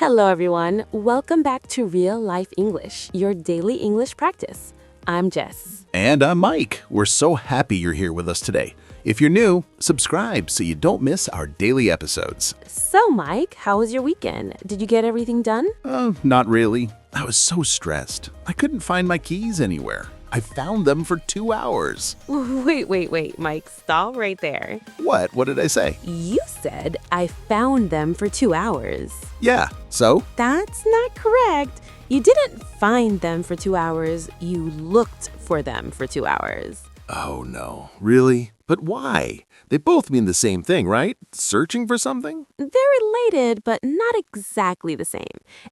Hello, everyone. Welcome back to Real Life English, your daily English practice. I'm Jess. And I'm Mike. We're so happy you're here with us today. If you're new, subscribe so you don't miss our daily episodes. So, Mike, how was your weekend? Did you get everything done? Not really. I was so stressed. I couldn't find my keys anywhere. I found them for 2 hours. Wait, Mike. Stop right there. What? What did I say? You said I found them for 2 hours. Yeah, so? That's not correct. You didn't find them for 2 hours. You looked for them for 2 hours. Oh no, really? But why? They both mean the same thing, right? Searching for something? They're related, but not exactly the same.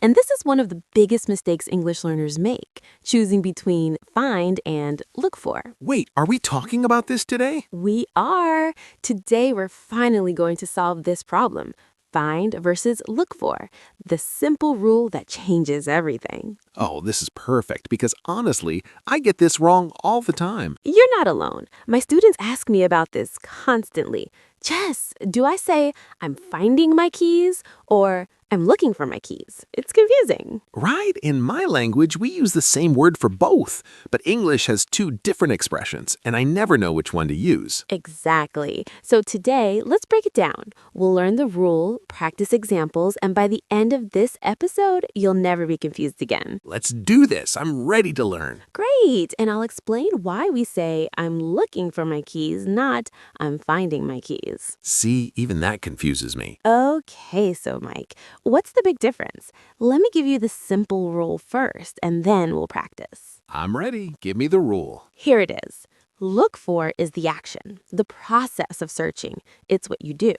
And this is one of the biggest mistakes English learners make, choosing between find and look for. Wait, are we talking about this today? We are. Today, we're finally going to solve this problem. Find versus look for, the simple rule that changes everything. Oh, this is perfect because honestly, I get this wrong all the time. You're not alone. My students ask me about this constantly. Jess, do I say I'm finding my keys or I'm looking for my keys? It's confusing. Right? In my language, we use the same word for both, but English has two different expressions, and I never know which one to use. Exactly. So today, let's break it down. We'll learn the rule, practice examples, and by the end of this episode, you'll never be confused again. Let's do this. I'm ready to learn. Great. And I'll explain why we say I'm looking for my keys, not I'm finding my keys. See, even that confuses me. Okay, so Mike, what's the big difference? Let me give you the simple rule first, and then we'll practice. I'm ready. Give me the rule. Here it is. Look for is the action, the process of searching. It's what you do.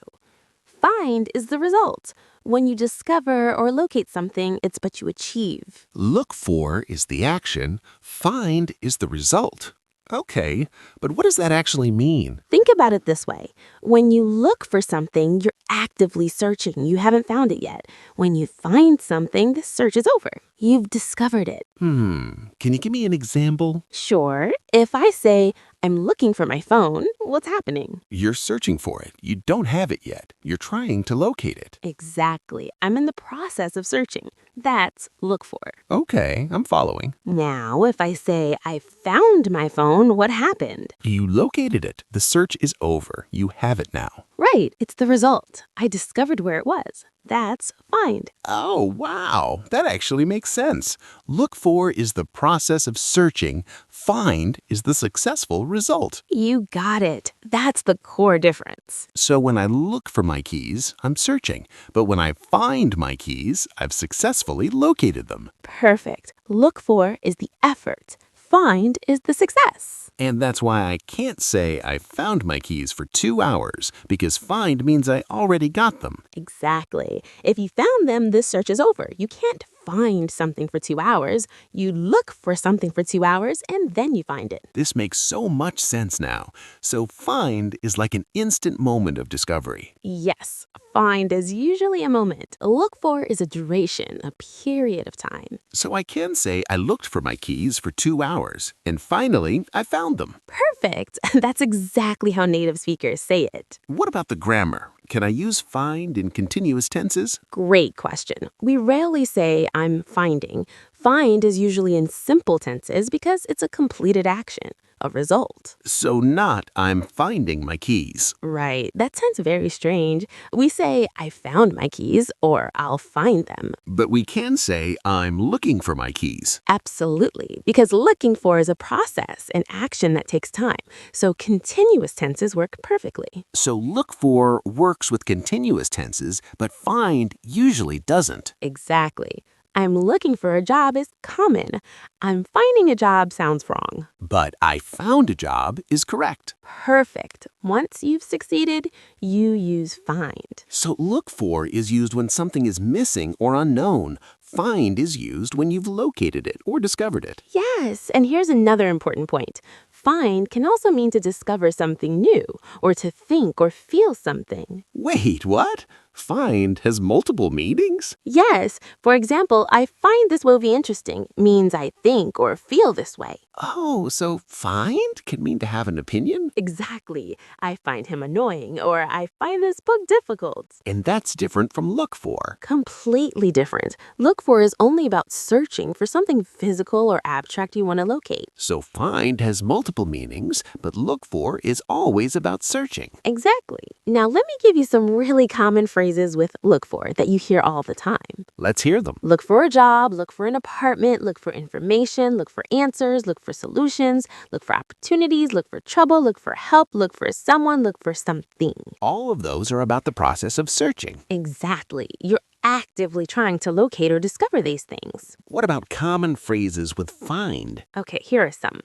Find is the result. When you discover or locate something, it's what you achieve. Look for is the action. Find is the result. Okay, but what does that actually mean? Think about it this way. When you look for something, you're actively searching. You haven't found it yet. When you find something, the search is over. You've discovered it. Can you give me an example? Sure. If I say, I'm looking for my phone, what's happening? You're searching for it. You don't have it yet. You're trying to locate it. Exactly. I'm in the process of searching. That's look for. Okay, I'm following. Now, if I say, I found my phone, what happened? You located it. The search is over. You have it now. Right. It's the result. I discovered where it was. That's find. Oh, wow. That actually makes sense. Look for is the process of searching. Find is the successful result. You got it. That's the core difference. So when I look for my keys, I'm searching. But when I find my keys, I've successfully located them. Perfect. Look for is the effort. Find is the success. And that's why I can't say I found my keys for 2 hours, because find means I already got them. Exactly. If you found them, this search is over. You can't find something for 2 hours. You look for something for 2 hours, and then you find it. This makes so much sense now. So find is like an instant moment of discovery. Yes, find is usually a moment. Look for is a duration, a period of time. So I can say I looked for my keys for 2 hours, and finally I found them. Perfect. That's exactly how native speakers say it. What about the grammar? Can I use find in continuous tenses? Great question. We rarely say I'm finding. Find is usually in simple tenses because it's a completed action, a result. So not I'm finding my keys. Right. That sounds very strange. We say I found my keys or I'll find them. But we can say I'm looking for my keys. Absolutely, because looking for is a process, an action that takes time. So continuous tenses work perfectly. So look for works with continuous tenses, but find usually doesn't. Exactly. I'm looking for a job is common. I'm finding a job sounds wrong. But I found a job is correct. Perfect. Once you've succeeded, you use find. So look for is used when something is missing or unknown. Find is used when you've located it or discovered it. Yes, and here's another important point. Find can also mean to discover something new or to think or feel something. Wait, what? Find has multiple meanings? Yes, for example, I find this movie interesting means I think or feel this way. Oh, so find can mean to have an opinion? Exactly. I find him annoying or I find this book difficult. And that's different from look for. Completely different. Look for is only about searching for something physical or abstract you want to locate. So find has multiple meanings, but look for is always about searching. Exactly. Now, let me give you some really common phrases with look for that you hear all the time. Let's hear them. Look for a job, look for an apartment, look for information, look for answers, look for solutions, look for opportunities, look for trouble, look for help, look for someone, look for something. All of those are about the process of searching. Exactly. You're actively trying to locate or discover these things. What about common phrases with find? Okay, here are some.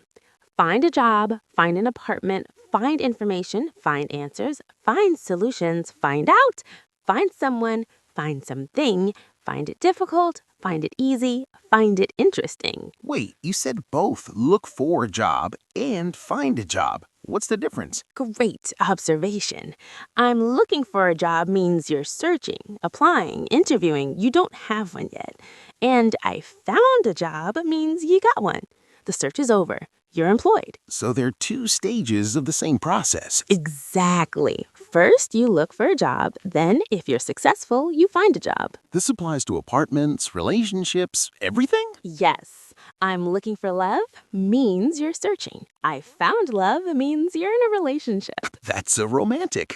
Find a job, find an apartment, find information, find answers, find solutions, find out, find someone, find something, find it difficult, find it easy, find it interesting. Wait, you said both look for a job and find a job. What's the difference? Great observation. I'm looking for a job means you're searching, applying, interviewing. You don't have one yet. And I found a job means you got one. The search is over. You're employed. So they're two stages of the same process. Exactly. First, you look for a job. Then, if you're successful, you find a job. This applies to apartments, relationships, everything? Yes. I'm looking for love means you're searching. I found love means you're in a relationship. That's so romantic.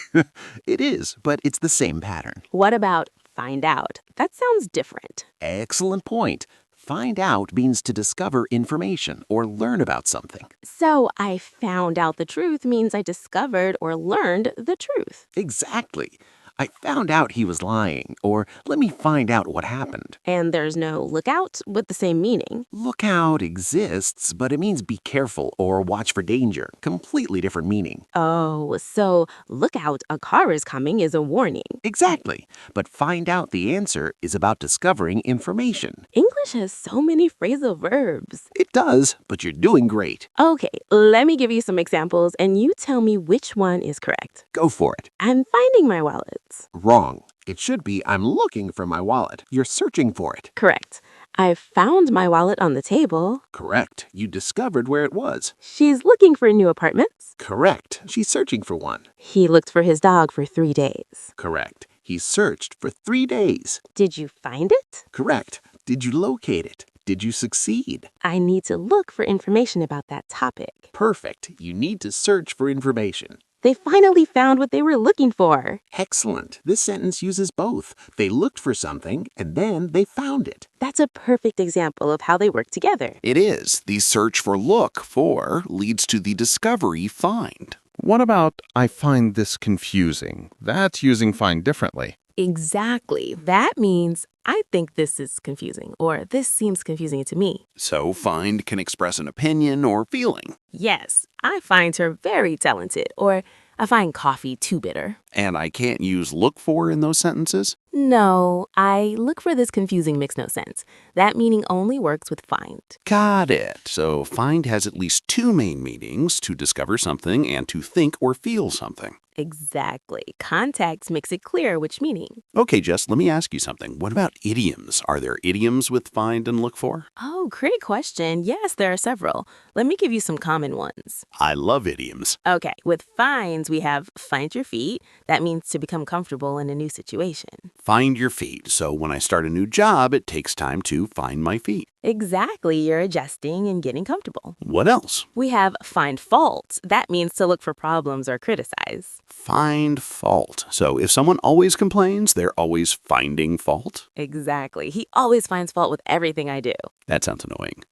It is, but it's the same pattern. What about find out? That sounds different. Excellent point. Find out means to discover information or learn about something. So, I found out the truth means I discovered or learned the truth. Exactly. I found out he was lying, or let me find out what happened. And there's no lookout with the same meaning. Lookout exists, but it means be careful or watch for danger. Completely different meaning. Oh, so look out, a car is coming is a warning. Exactly. But find out the answer is about discovering information. English has so many phrasal verbs. It does, but you're doing great. Okay, let me give you some examples and you tell me which one is correct. Go for it. I'm finding my wallet. Wrong. It should be I'm looking for my wallet. You're searching for it. Correct. I found my wallet on the table. Correct. You discovered where it was. She's looking for new apartments. Correct. She's searching for one. He looked for his dog for 3 days. Correct. He searched for 3 days. Did you find it? Correct. Did you locate it? Did you succeed? I need to look for information about that topic. Perfect. You need to search for information. They finally found what they were looking for. Excellent. This sentence uses both. They looked for something, and then they found it. That's a perfect example of how they work together. It is. The search for look for leads to the discovery find. What about I find this confusing? That's using find differently. Exactly. That means I think this is confusing, or this seems confusing to me. So find can express an opinion or feeling. Yes, I find her very talented, or I find coffee too bitter. And I can't use look for in those sentences? No, I look for this confusing makes no sense. That meaning only works with find. Got it. So find has at least two main meanings, to discover something and to think or feel something. Exactly. Context makes it clear which meaning. Okay, Jess, let me ask you something. What about idioms? Are there idioms with find and look for? Oh, great question. Yes, there are several. Let me give you some common ones. I love idioms. Okay, with finds, we have find your feet. That means to become comfortable in a new situation. Find your feet. So when I start a new job, it takes time to find my feet. Exactly, you're adjusting and getting comfortable. What else? We have find fault. That means to look for problems or criticize. Find fault. So if someone always complains, they're always finding fault? Exactly. He always finds fault with everything I do. That sounds annoying.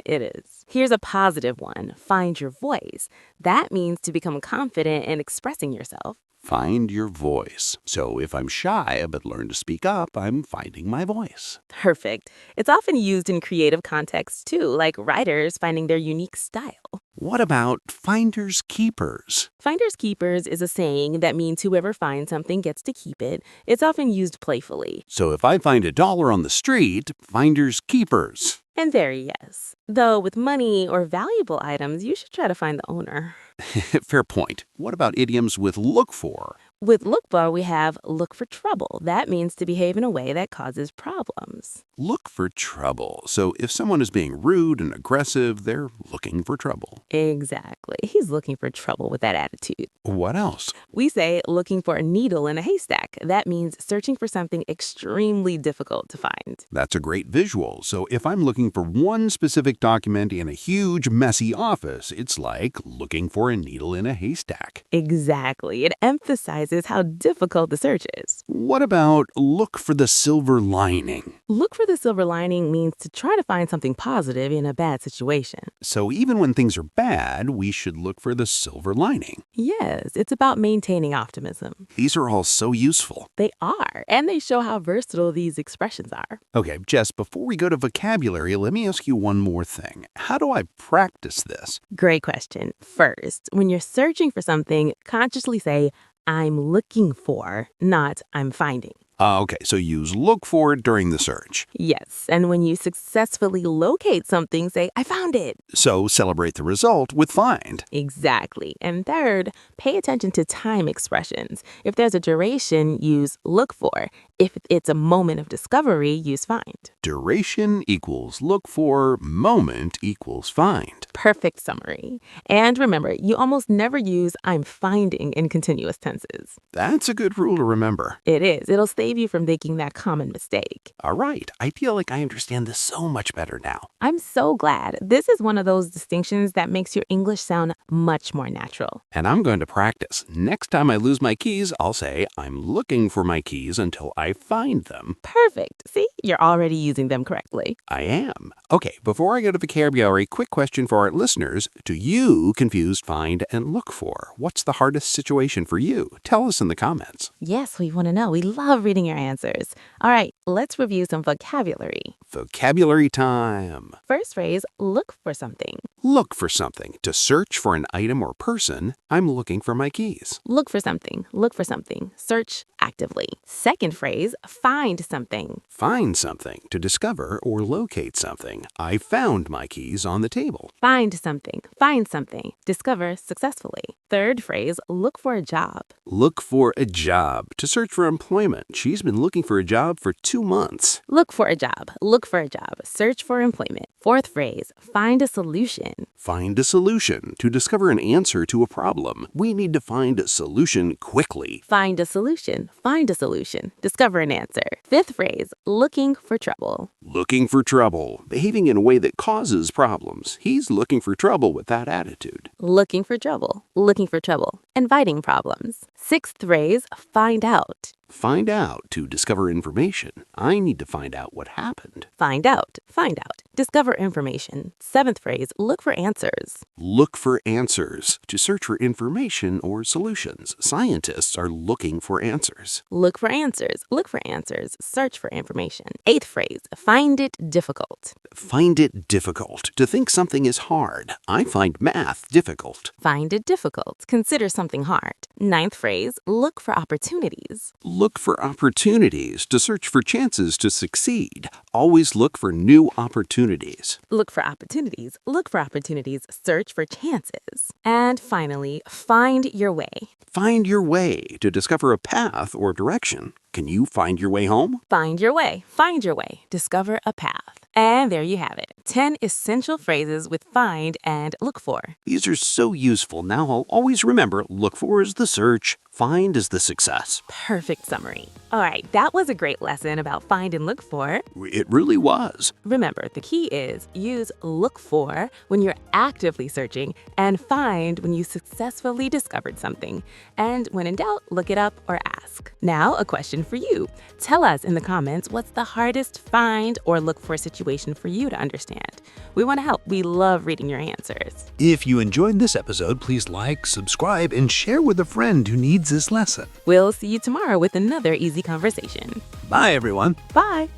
It is. Here's a positive one. Find your voice. That means to become confident in expressing yourself. Find your voice. So if I'm shy but learn to speak up, I'm finding my voice. Perfect. It's often used in creative contexts too, like writers finding their unique style. What about finders keepers? Finders keepers is a saying that means whoever finds something gets to keep it. It's often used playfully. So if I find $1 on the street, finders keepers. And very yes. Though with money or valuable items, you should try to find the owner. Fair point. What about idioms with look for? With look for, we have look for trouble. That means to behave in a way that causes problems. Look for trouble. So if someone is being rude and aggressive, they're looking for trouble. Exactly. He's looking for trouble with that attitude. What else? We say looking for a needle in a haystack. That means searching for something extremely difficult to find. That's a great visual. So if I'm looking for one specific document in a huge, messy office, it's like looking for a needle in a haystack. Exactly. It emphasizes how difficult the search is. What about look for the silver lining? Look for the silver lining means to try to find something positive in a bad situation. So even when things are bad, we should look for the silver lining. Yes, it's about maintaining optimism. These are all so useful. They are, and they show how versatile these expressions are. Okay, Jess, before we go to vocabulary, let me ask you one more thing. How do I practice this? Great question. First, when you're searching for something, consciously say, I'm looking for, not I'm finding. Okay, so use look for during the search. Yes, and when you successfully locate something, say, I found it. So celebrate the result with find. Exactly. And third, pay attention to time expressions. If there's a duration, use look for. If it's a moment of discovery, use find. Duration equals look for, moment equals find. Perfect summary. And remember, you almost never use I'm finding in continuous tenses. That's a good rule to remember. It is. It'll save you from making that common mistake. All right, I feel like I understand this so much better now. I'm so glad. This is one of those distinctions that makes your English sound much more natural. And I'm going to practice. Next time I lose my keys, I'll say I'm looking for my keys until I find them. Perfect. See, you're already using them correctly. I am. Okay, before I go to vocabulary, quick question for our listeners. Do you confuse find and look for? What's the hardest situation for you? Tell us in the comments. Yes, we want to know. We love reading your answers. All right, let's review some vocabulary. Vocabulary time. First phrase, look for something. Look for something. To search for an item or person, I'm looking for my keys. Look for something. Look for something. Search actively. Second phrase, find something. Find something. To discover or locate something. I found my keys on the table. Find something. Find something. Discover successfully. Third phrase, look for a job. Look for a job. To search for employment. She's been looking for a job for 2 months. Look for a job. Look for a job. Search for employment. Fourth phrase, find a solution. Find a solution. To discover an answer to a problem, we need to find a solution quickly. Find a solution. Find a solution. Discover an answer. Fifth phrase, looking for trouble. Looking for trouble. Behaving in a way that causes problems. He's looking for trouble with that attitude. Looking for trouble. Looking for trouble. Inviting problems. Sixth phrase, find out. Find out. To discover information. I need to find out what happened. Find out. Find out. Discover information. Seventh phrase, look for answers. Look for answers. To search for information or solutions. Scientists are looking for answers. Look for answers. Look for answers. Search for information. Eighth phrase, find it difficult. Find it difficult. To think something is hard. I find math difficult. Find it difficult. Consider something hard. Ninth phrase, look for opportunities. Look for opportunities. To search for chances to succeed. Always look for new opportunities. Look for opportunities. Look for opportunities. Search for chances. And finally, find your way. Find your way. To discover a path or direction. Can you find your way home? Find your way. Find your way. Discover a path. And there you have it. 10 essential phrases with find and look for. These are so useful. Now I'll always remember look for is the search, find is the success. Perfect summary. All right, that was a great lesson about find and look for. It really was. Remember, the key is use look for when you're actively searching and find when you successfully discovered something. And when in doubt, look it up or ask. Now, a question for you. Tell us in the comments what's the hardest find or look for situation for you to understand. We want to help. We love reading your answers. If you enjoyed this episode, please like, subscribe, and share with a friend who needs this lesson. We'll see you tomorrow with another easy conversation. Bye, everyone. Bye.